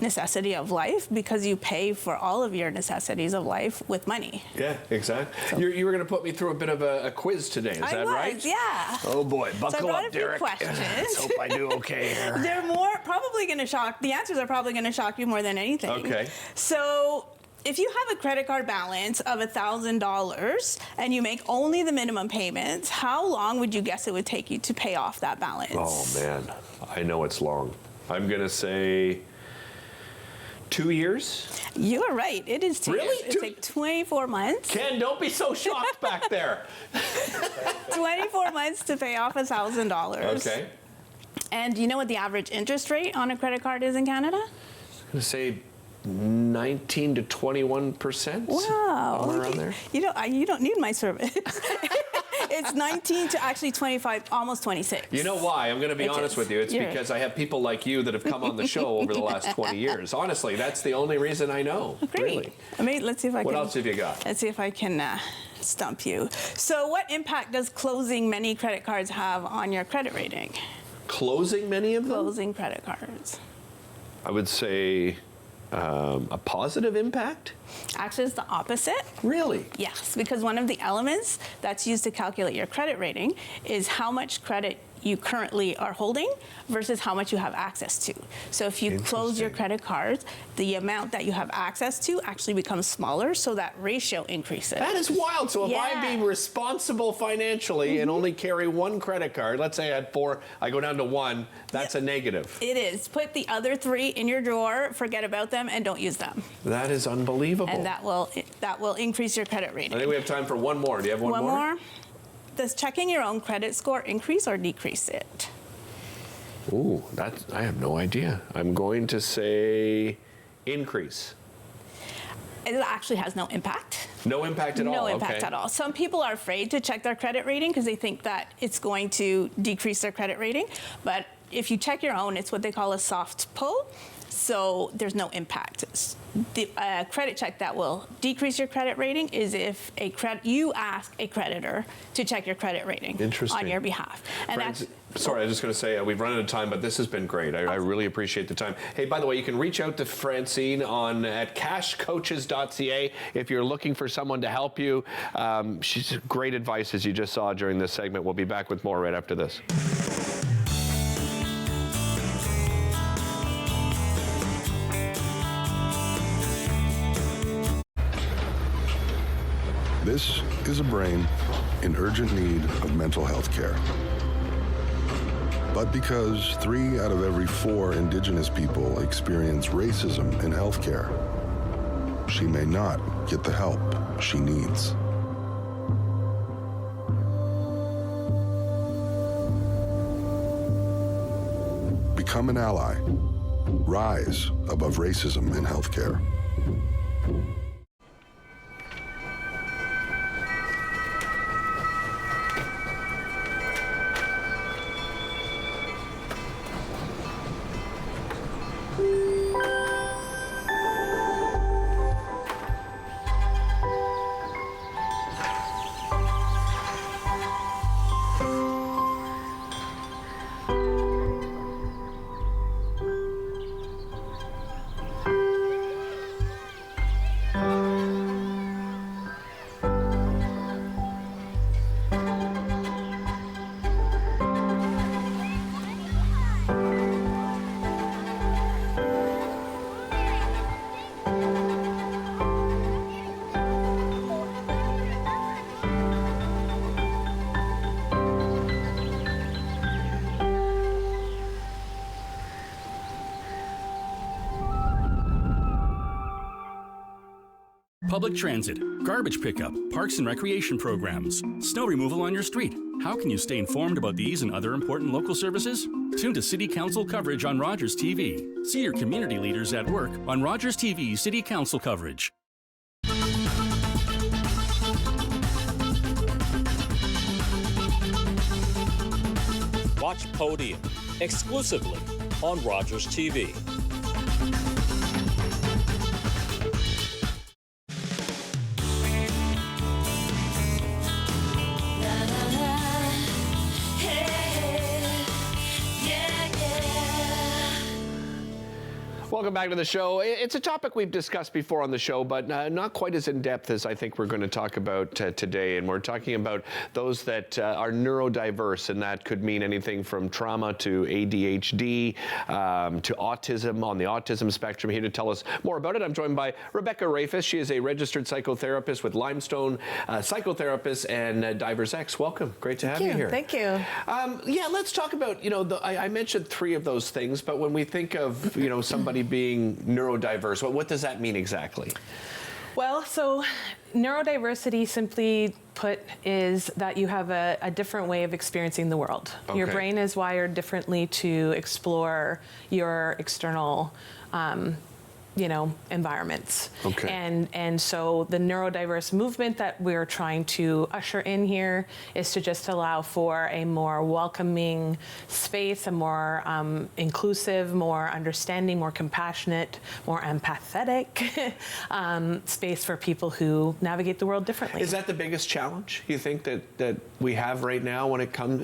necessity of life, because you pay for all of your necessities of life with money.
Yeah, exactly. So, you were going to put me through a bit of a quiz today, is that right?
Yeah.
Oh boy, buckle up,
a
Derek.
Few questions.
Let's hope I do okay here.
They're probably going to shock. The answers are probably going to shock you more than anything.
Okay.
So, if you have a credit card balance of $1,000 and you make only the minimum payments, how long would you guess it would take you to pay off that balance?
Oh man, I know it's long. I'm going to say 2 years?
You are right. It is 2 years.
Really?
It's like 24 months.
Ken, don't be so shocked back there.
24 months to pay off $1,000.
Okay.
And do you know what the average interest rate on a credit card is in Canada?
I'm going to say 19 to 21%.
Wow.
Somewhere around there.
You don't need my service. It's 19 to actually 25, almost 26.
You know why? I'm going to be honest with you. It's because I have people like you that have come on the show over the last 20 years. Honestly, that's the only reason I know.
Great.
Really.
Let's see if I can.
What else have you got?
Let's see if I can stump you. So what impact does closing many credit cards have on your credit rating?
Closing many of them?
Closing credit cards.
I would say a positive impact?
Actually, it's the opposite.
Really?
Yes, because one of the elements that's used to calculate your credit rating is how much credit you currently are holding versus how much you have access to. So if you close your credit cards, the amount that you have access to actually becomes smaller, so that ratio increases.
That is wild. So if I be responsible financially and only carry one credit card, let's say I had 4, I go down to 1, that's a negative.
It is. Put the other 3 in your drawer, forget about them, and don't use them.
That is unbelievable.
And that will increase your credit rating.
I think we have time for one more. Do you have one more?
One more. Does checking your own credit score increase or decrease it?
Ooh, I have no idea. I'm going to say increase.
It actually has no impact.
No impact at all?
No impact at all. Some people are afraid to check their credit rating because they think that it's going to decrease their credit rating. But if you check your own, it's what they call a soft pull. So there's no impact. The credit check that will decrease your credit rating is if you ask a creditor to check your credit rating on your behalf. And
sorry, I was just going to say, we've run out of time, but this has been great. I really appreciate the time. Hey, by the way, you can reach out to Francine at cashcoaches.ca if you're looking for someone to help you. She's great advice, as you just saw during this segment. We'll be back with more right after this.
This is a brain in urgent need of mental health care. But because 3 out of every 4 Indigenous people experience racism in healthcare, she may not get the help she needs. Become an ally. Rise above racism in healthcare.
public transit, garbage pickup, parks and recreation programs, snow removal on your street. How can you stay informed about these and other important local services? Tune to City Council coverage on Rogers TV. See your community leaders at work on Rogers TV City Council coverage.
Watch Podium exclusively on Rogers TV.
Welcome back to the show. It's a topic we've discussed before on the show, but not quite as in depth as I think we're going to talk about today. And we're talking about those that are neurodiverse, and that could mean anything from trauma to ADHD to autism, on the autism spectrum. Here to tell us more about it, I'm joined by Rebecca Rafis. She is a registered psychotherapist with Limestone Psychotherapists and DiversX. Welcome. Great to have you here.
Thank you.
Yeah, let's talk about, I mentioned 3 of those things, but when we think of, somebody being neurodiverse, what does that mean exactly?
Well, so neurodiversity, simply put, is that you have a different way of experiencing the world. Okay. Your brain is wired differently to explore your external environments. Okay. And so the neurodiverse movement that we're trying to usher in here is to just allow for a more welcoming space, a more inclusive, more understanding, more compassionate, more empathetic space for people who navigate the world differently.
Is that the biggest challenge you think that we have right now when it comes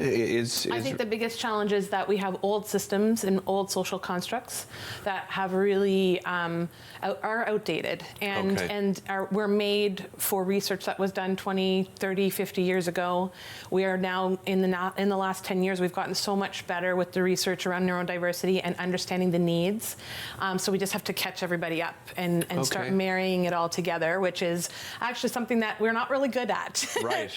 I think the biggest challenge is that we have old systems and old social constructs that have really are outdated and were made for research that was done 20, 30, 50 years ago. We are now in the last 10 years, we've gotten so much better with the research around neurodiversity and understanding the needs. So we just have to catch everybody up and start marrying it all together, which is actually something that we're not really good at. Right.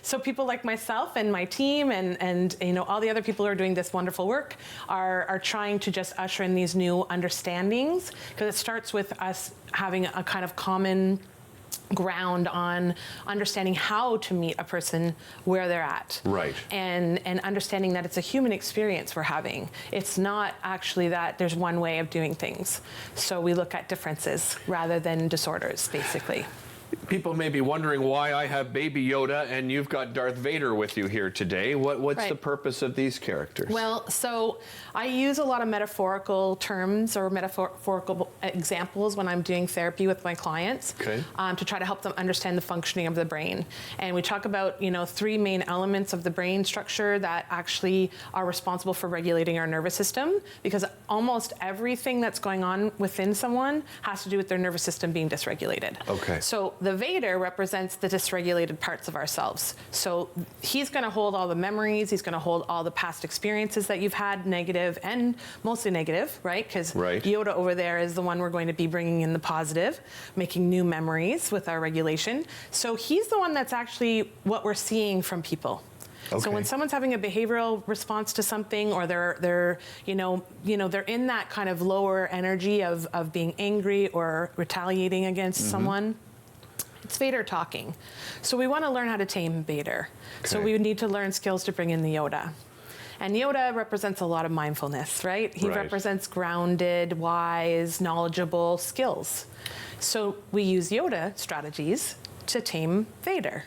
So people like myself and my team and all the other people who are doing this wonderful work are trying to just usher in these new understandings, because it starts with us having a kind of common ground on understanding how to meet a person where they're at. Right. And understanding that it's a human experience we're having. It's not actually that there's one way of doing things. So we look at differences rather than disorders, basically.
People may be wondering why I have Baby Yoda and you've got Darth Vader with you here today. What's the purpose of these characters?
Well, so I use a lot of metaphorical terms or metaphorical examples when I'm doing therapy with my clients to try to help them understand the functioning of the brain. And we talk about 3 main elements of the brain structure that actually are responsible for regulating our nervous system, because almost everything that's going on within someone has to do with their nervous system being dysregulated. Okay. So the Vader represents the dysregulated parts of ourselves. So he's going to hold all the memories, he's going to hold all the past experiences that you've had, negative and mostly negative, right? Because Yoda over there is the one we're going to be bringing in the positive, making new memories with our regulation. So he's the one that's actually what we're seeing from people. Okay. So when someone's having a behavioral response to something, or they're in that kind of lower energy of being angry or retaliating against someone, it's Vader talking. So we want to learn how to tame Vader. Okay. So we need to learn skills to bring in the Yoda. And Yoda represents a lot of mindfulness, right? He represents grounded, wise, knowledgeable skills. So we use Yoda strategies to tame Vader.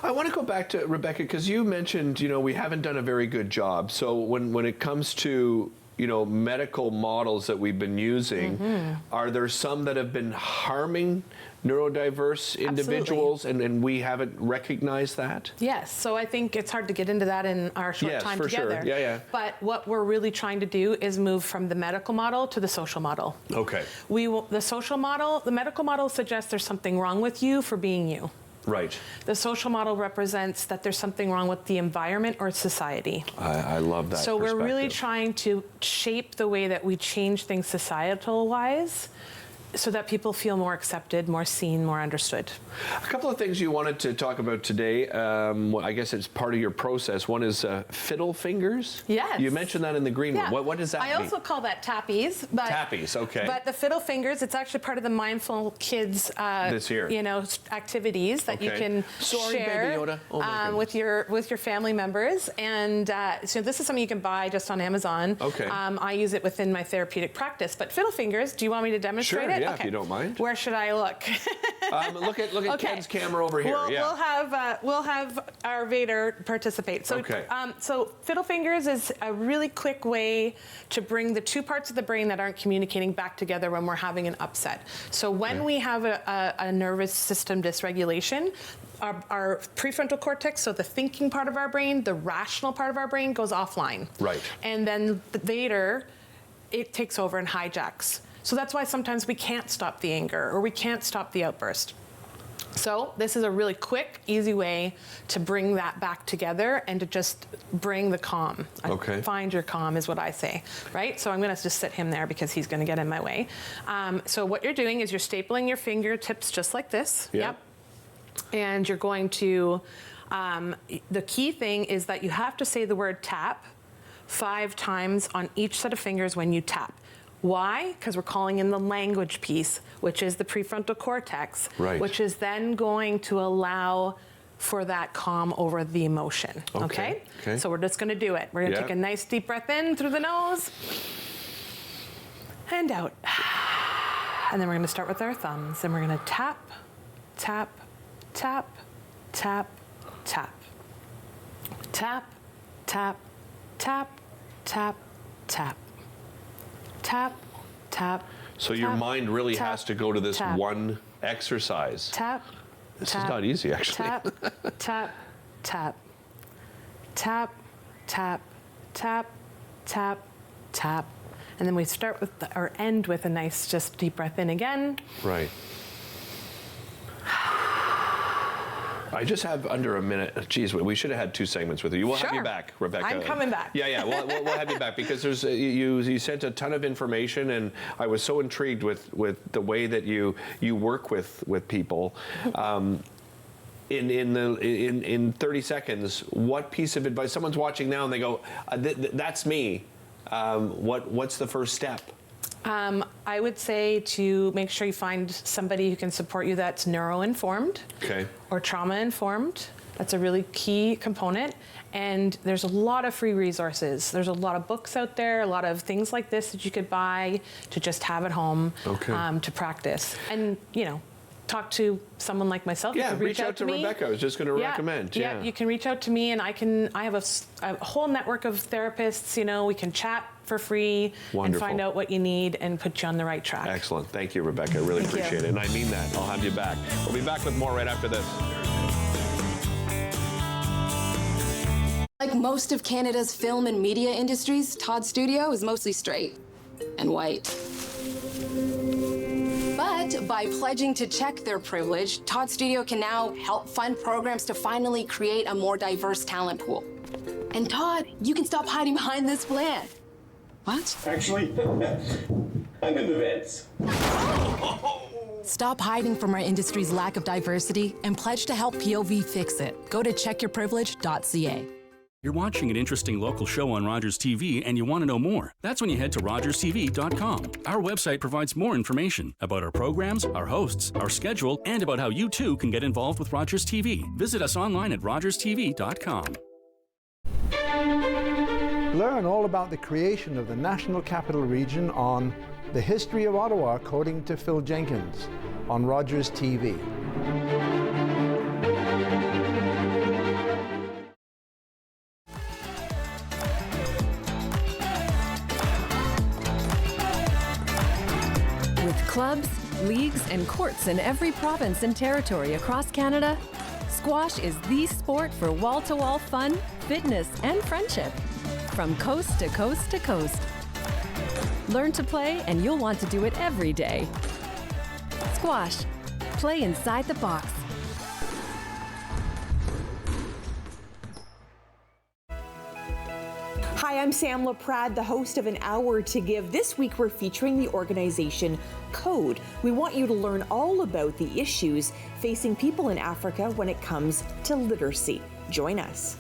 I want to go back to Rebecca, because you mentioned, we haven't done a very good job. So when it comes to medical models that we've been using, are there some that have been harming neurodiverse individuals, and we haven't recognized that?
Yes, so I think it's hard to get into that in our short time together. Sure. Yeah. But what we're really trying to do is move from the medical model to the social model. Okay. The medical model suggests there's something wrong with you for being you. Right. The social model represents that there's something wrong with the environment or society.
I love that.
So we're really trying to shape the way that we change things societal-wise so that people feel more accepted, more seen, more understood.
A couple of things you wanted to talk about today. I guess it's part of your process. One is fiddle fingers.
Yes.
You mentioned that in the green room. What does that mean?
I also call that tappies. But,
tappies, okay.
But the fiddle fingers, it's actually part of the Mindful Kids
this year.
Activities that you can share with your family members. And so this is something you can buy just on Amazon.
Okay.
I use it within my therapeutic practice. But fiddle fingers, do you want me to demonstrate it?
Yeah, if you don't mind.
Where should I look?
Look at Ken's camera over here.
We'll have our Vader participate. So, so fiddle fingers is a really quick way to bring the two parts of the brain that aren't communicating back together when we're having an upset. So when we have a nervous system dysregulation, our prefrontal cortex, so the thinking part of our brain, the rational part of our brain, goes offline.
Right.
And then the Vader, it takes over and hijacks. So that's why sometimes we can't stop the anger or we can't stop the outburst. So this is a really quick, easy way to bring that back together and to just bring the calm.
Okay.
Find your calm is what I say, right? So I'm going to just sit him there because he's going to get in my way. So what you're doing is you're stapling your fingertips just like this.
Yep.
And you're going to, the key thing is that you have to say the word tap 5 times on each set of fingers when you tap. Why? Because we're calling in the language piece, which is the prefrontal cortex, which is then going to allow for that calm over the emotion. Okay? So we're just going to do it. We're going to take a nice deep breath in through the nose and out. And then we're going to start with our thumbs and we're going to tap, tap, tap, tap, tap. Tap, tap, tap, tap, tap. Tap, tap.
So your mind really has to go to this one exercise.
Tap.
This is not easy, actually.
Tap, tap, tap. Tap, tap, tap, tap, tap. And then we start with, or end with a nice just deep breath in again.
Right. I just have under a minute. Geez, we should have had 2 segments with you. We'll have you back, Rebecca.
I'm coming back.
Yeah. We'll have you back because there's you sent a ton of information, and I was so intrigued with the way that you work with people. In 30 seconds, what piece of advice? Someone's watching now and they go, "That's me." What's the first step?
I would say to make sure you find somebody who can support you that's neuro-informed or trauma-informed. That's a really key component. And there's a lot of free resources. There's a lot of books out there, a lot of things like this that you could buy to just have at home to practice. And, talk to someone like myself.
Yeah,
you can
reach out to Rebecca. I was just going to recommend.
Yeah, you can reach out to me, and I have a whole network of therapists. We can chat for free and find out what you need and put you on the right track.
Excellent. Thank you, Rebecca. I really appreciate it. And I mean that. I'll have you back. We'll be back with more right after this.
Like most of Canada's film and media industries, Todd Studio is mostly straight and white. But by pledging to check their privilege, Todd Studio can now help fund programs to finally create a more diverse talent pool. And Todd, you can stop hiding behind this plan. What?
Actually, I'm in the vents.
Stop hiding from our industry's lack of diversity and pledge to help POV fix it. Go to checkyourprivilege.ca.
You're watching an interesting local show on Rogers TV and you want to know more. That's when you head to RogersTV.com. Our website provides more information about our programs, our hosts, our schedule, and about how you too can get involved with Rogers TV. Visit us online at RogersTV.com.
Learn all about the creation of the National Capital Region on The History of Ottawa, according to Phil Jenkins, on Rogers TV.
With clubs, leagues, and courts in every province and territory across Canada, squash is the sport for wall-to-wall fun, fitness, and friendship. From coast to coast to coast. Learn to play and you'll want to do it every day. Squash. Play inside the box.
Hi, Hi, I'm Sam LaPrade, the host of An Hour to Give. This week we're featuring the organization Code. We want you to learn all about the issues facing people in Africa when it comes to literacy. Join us.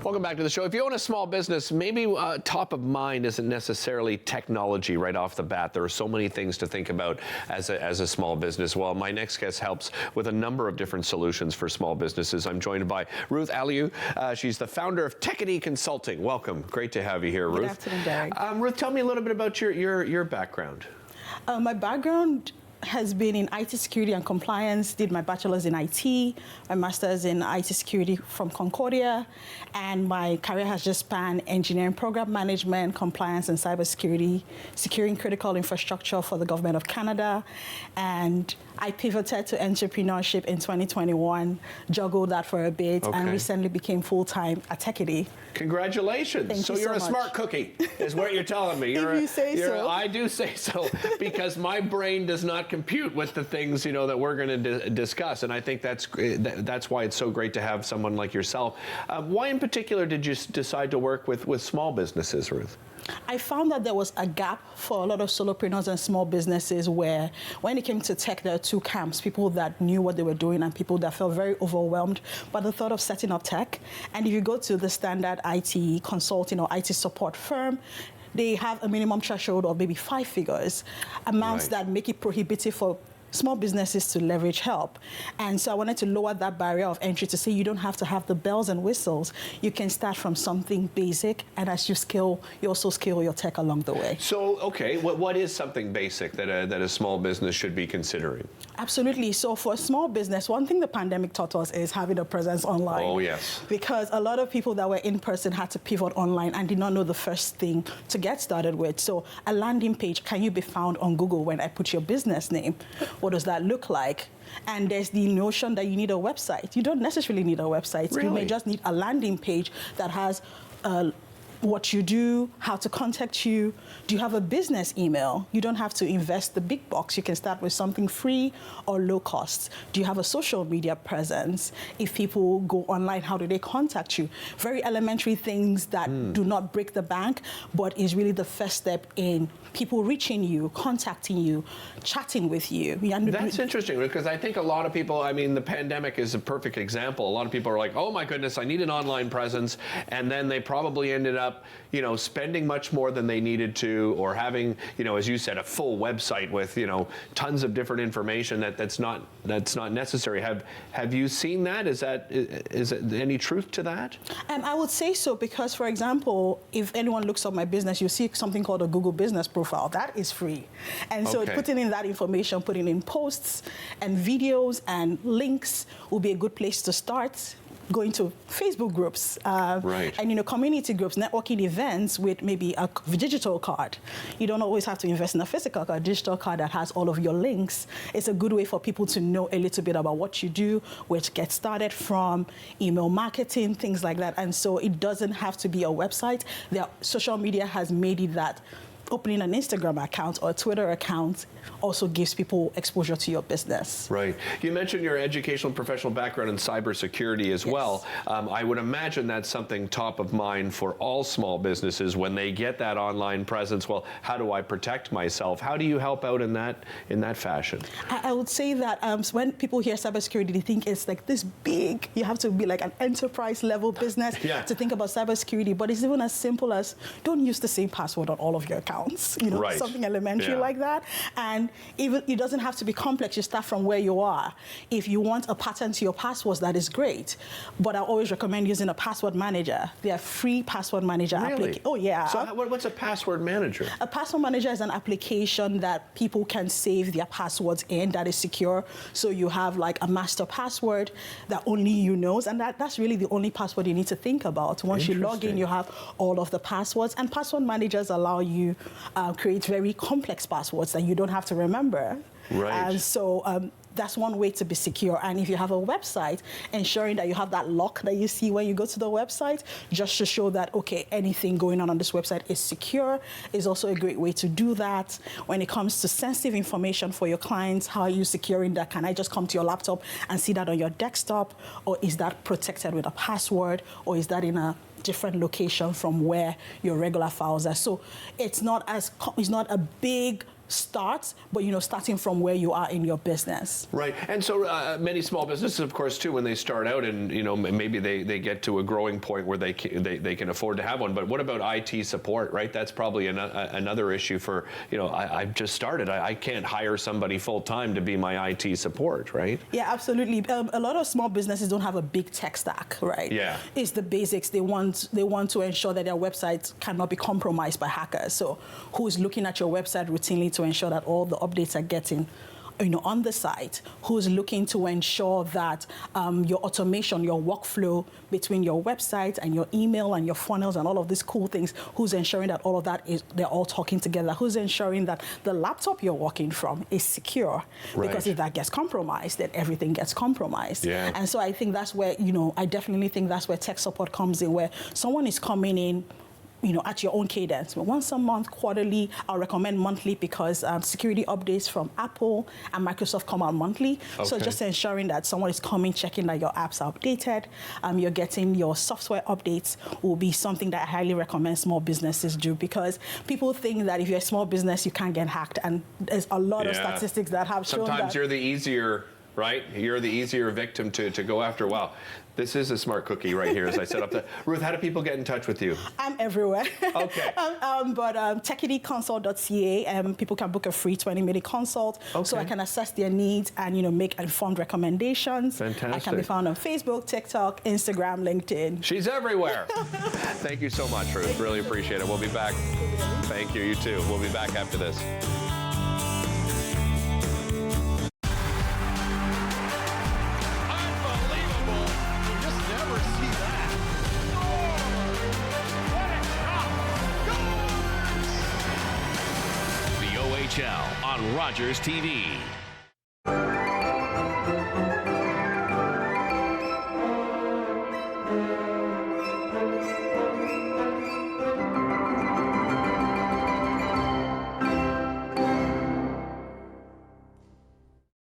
Welcome back to the show. If you own a small business, maybe top of mind isn't necessarily technology right off the bat. There are so many things to think about as a small business. Well, my next guest helps with a number of different solutions for small businesses. I'm joined by Ruth Aliou. She's the founder of Techity Consulting. Welcome. Great to have you here, Ruth.
Good afternoon, Derek.
Ruth, tell me a little bit about your background.
My background has been in IT security and compliance, did my bachelor's in IT, my master's in IT security from Concordia, and my career has just spanned engineering program management, compliance and cybersecurity, securing critical infrastructure for the government of Canada, and I pivoted to entrepreneurship in 2021, juggled that for a bit, and recently became full-time at Techity.
Congratulations.
Thank
so
you
you're
so
a
much.
smart cookie, is what you're telling me.
If you say so.
I do say so, because my brain does not compute with the things, that we're going to discuss, and I think that's why it's so great to have someone like yourself. Why in particular did you decide to work with small businesses, Ruth?
I found that there was a gap for a lot of solopreneurs and small businesses where, when it came to tech, there are two camps: people that knew what they were doing and people that felt very overwhelmed by the thought of setting up tech. And if you go to the standard IT consulting or IT support firm, they have a minimum threshold of maybe 5 figures, amounts that make it prohibitive for small businesses to leverage help. And so I wanted to lower that barrier of entry to say you don't have to have the bells and whistles. You can start from something basic, and as you scale, you also scale your tech along the way.
So, okay, what is something basic that a small business should be considering?
Absolutely. So for a small business, one thing the pandemic taught us is having a presence online.
Oh, yes.
Because a lot of people that were in person had to pivot online and did not know the first thing to get started with. So a landing page, can you be found on Google when I put your business name? What does that look like? And there's the notion that you need a website. You don't necessarily need a website.
Really?
You may just need a landing page that has what you do, how to contact you. Do you have a business email? You don't have to invest the big bucks. You can start with something free or low cost. Do you have a social media presence? If people go online, how do they contact you? Very elementary things that do not break the bank, but is really the first step in people reaching you, contacting you, chatting with you.
That's interesting, because I think a lot of people, the pandemic is a perfect example. A lot of people are like, oh my goodness, I need an online presence. And then they probably ended up, spending much more than they needed to, or having, as you said, a full website with, tons of different information that's not necessary. Have you seen that? Is there any truth to that?
I would say so, because, for example, if anyone looks up my business, you see something called a Google Business Profile. That is free. And so putting in that information, putting in posts and videos and links will be a good place to start. Going to Facebook groups and community groups, networking events with maybe a digital card. You don't always have to invest in a physical card. A digital card that has all of your links. It's a good way for people to know a little bit about what you do, where to get started from, email marketing, things like that. And so it doesn't have to be a website. Social media has made it that opening an Instagram account or a Twitter account also gives people exposure to your business.
Right. You mentioned your educational and professional background in cybersecurity as well. I would imagine that's something top of mind for all small businesses when they get that online presence. Well, how do I protect myself? How do you help out in that fashion?
I would say that when people hear cybersecurity, they think it's like this big, you have to be like an enterprise level business to think about cybersecurity, but it's even as simple as don't use the same password on all of your accounts. Something elementary like that. And even it doesn't have to be complex. You start from where you are. If you want a pattern to your passwords, that is great. But I always recommend using a password manager. They are free password manager applications. Oh, yeah.
So what's a password manager?
A password manager is an application that people can save their passwords in that is secure. So you have like a master password that only you knows, and that's really the only password you need to think about. Once you log in, you have all of the passwords, and password managers allow you create very complex passwords that you don't have to remember.
Right.
And so that's one way to be secure. And if you have a website, ensuring that you have that lock that you see when you go to the website, just to show that, okay, anything going on this website is secure, is also a great way to do that. When it comes to sensitive information for your clients, how are you securing that? Can I just come to your laptop and see that on your desktop? Or is that protected with a password? Or is that in a different location from where your regular files are? So it's not a big start, but starting from where you are in your business.
Right. And so many small businesses, of course, too, when they start out and maybe they get to a growing point where they can afford to have one. But what about IT support, right? That's probably another issue for, I've just started. I can't hire somebody full time to be my IT support, right?
Yeah, absolutely. A lot of small businesses don't have a big tech stack, right? Yeah. It's the basics. They want to ensure that their websites cannot be compromised by hackers. So who's looking at your website routinely to ensure that all the updates are getting on the site, who's looking to ensure that your automation, your workflow between your website and your email and your funnels and all of these cool things, who's ensuring that all of that they're all talking together, who's ensuring that the laptop you're working from is secure. Right. Because if that gets compromised, then everything gets compromised. Yeah. And so I think that's where, I definitely think that's where tech support comes in, where someone is coming in at your own cadence. Once a month, quarterly, I'll recommend monthly because security updates from Apple and Microsoft come out monthly. Okay. So just ensuring that someone is coming, checking that your apps are updated, you're getting your software updates will be something that I highly recommend small businesses do, because people think that if you're a small business, you can't get hacked. And there's a lot of statistics that have shown that.
Sometimes you're the easier, right? You're the easier victim to go after. Wow. This is a smart cookie right here as I set up that. Ruth, how do people get in touch with you?
I'm everywhere.
Okay.
But techiedyconsult.ca, people can book a free 20-minute consult so I can assess their needs and make informed recommendations.
Fantastic.
I can be found on Facebook, TikTok, Instagram, LinkedIn.
She's everywhere. Thank you so much, Ruth. Really appreciate it. We'll be back. Thank you. You too. We'll be back after this.
On Rogers TV.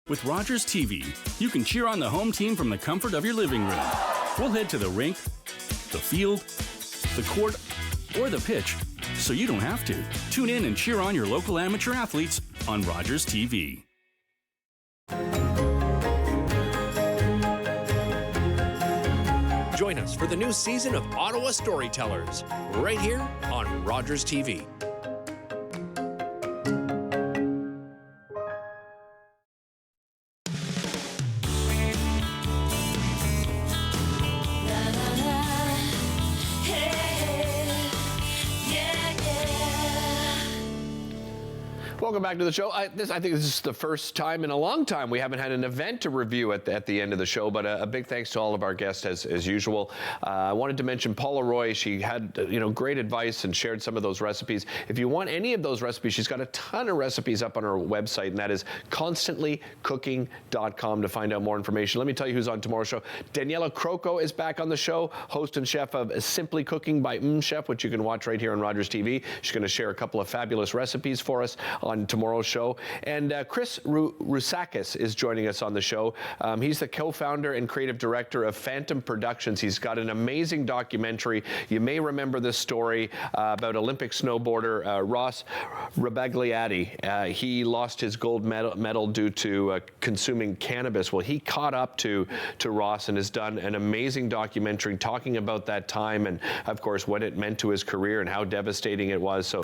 With Rogers TV, you can cheer on the home team from the comfort of your living room. We'll head to the rink, the field, the court, or the pitch, so you don't have to. Tune in and cheer on your local amateur athletes on Rogers TV.
Join us for the new season of Ottawa Storytellers, right here on Rogers TV.
Welcome back to the show. I think this is the first time in a long time we haven't had an event to review at the end of the show, but a big thanks to all of our guests as usual. I wanted to mention Paula Roy. She had great advice and shared some of those recipes. If you want any of those recipes, she's got a ton of recipes up on her website, and that is constantlycooking.com to find out more information. Let me tell you who's on tomorrow's show. Daniela Croco is back on the show, host and chef of Simply Cooking by Chef, which you can watch right here on Rogers TV. She's going to share a couple of fabulous recipes for us on tomorrow's show. And Chris Rousakis is joining us on the show. He's the co-founder and creative director of Phantom Productions. He's got an amazing documentary. You may remember this story about Olympic snowboarder Ross Rebagliati. He lost his gold medal due to consuming cannabis. Well, he caught up to Ross and has done an amazing documentary talking about that time and, of course, what it meant to his career and how devastating it was. So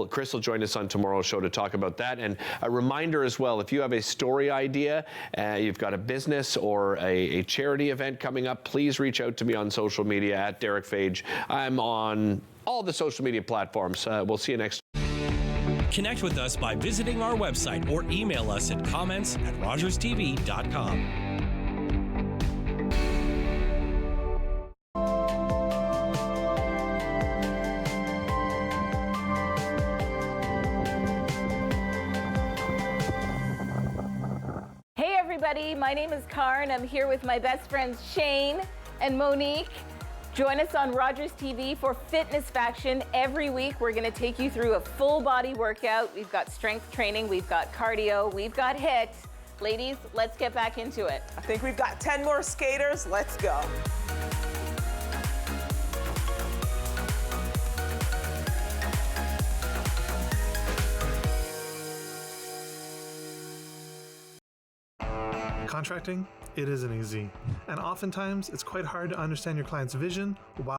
Chris will join us on tomorrow's show to talk about that. And a reminder as well, if you have a story idea, you've got a business or a charity event coming up, please reach out to me on social media at Derek Fage. I'm on all the social media platforms. We'll see you next time.
Connect with us by visiting our website or email us at comments@rogerstv.com.
everybody. My name is Karen. I'm here with my best friends Shane and Monique. Join us on Rogers TV for Fitness Faction. Every week, we're going to take you through a full body workout. We've got strength training, we've got cardio, we've got HIIT. Ladies, let's get back into it.
I think we've got 10 more skaters. Let's go.
Contracting, it isn't easy, and oftentimes it's quite hard to understand your client's vision while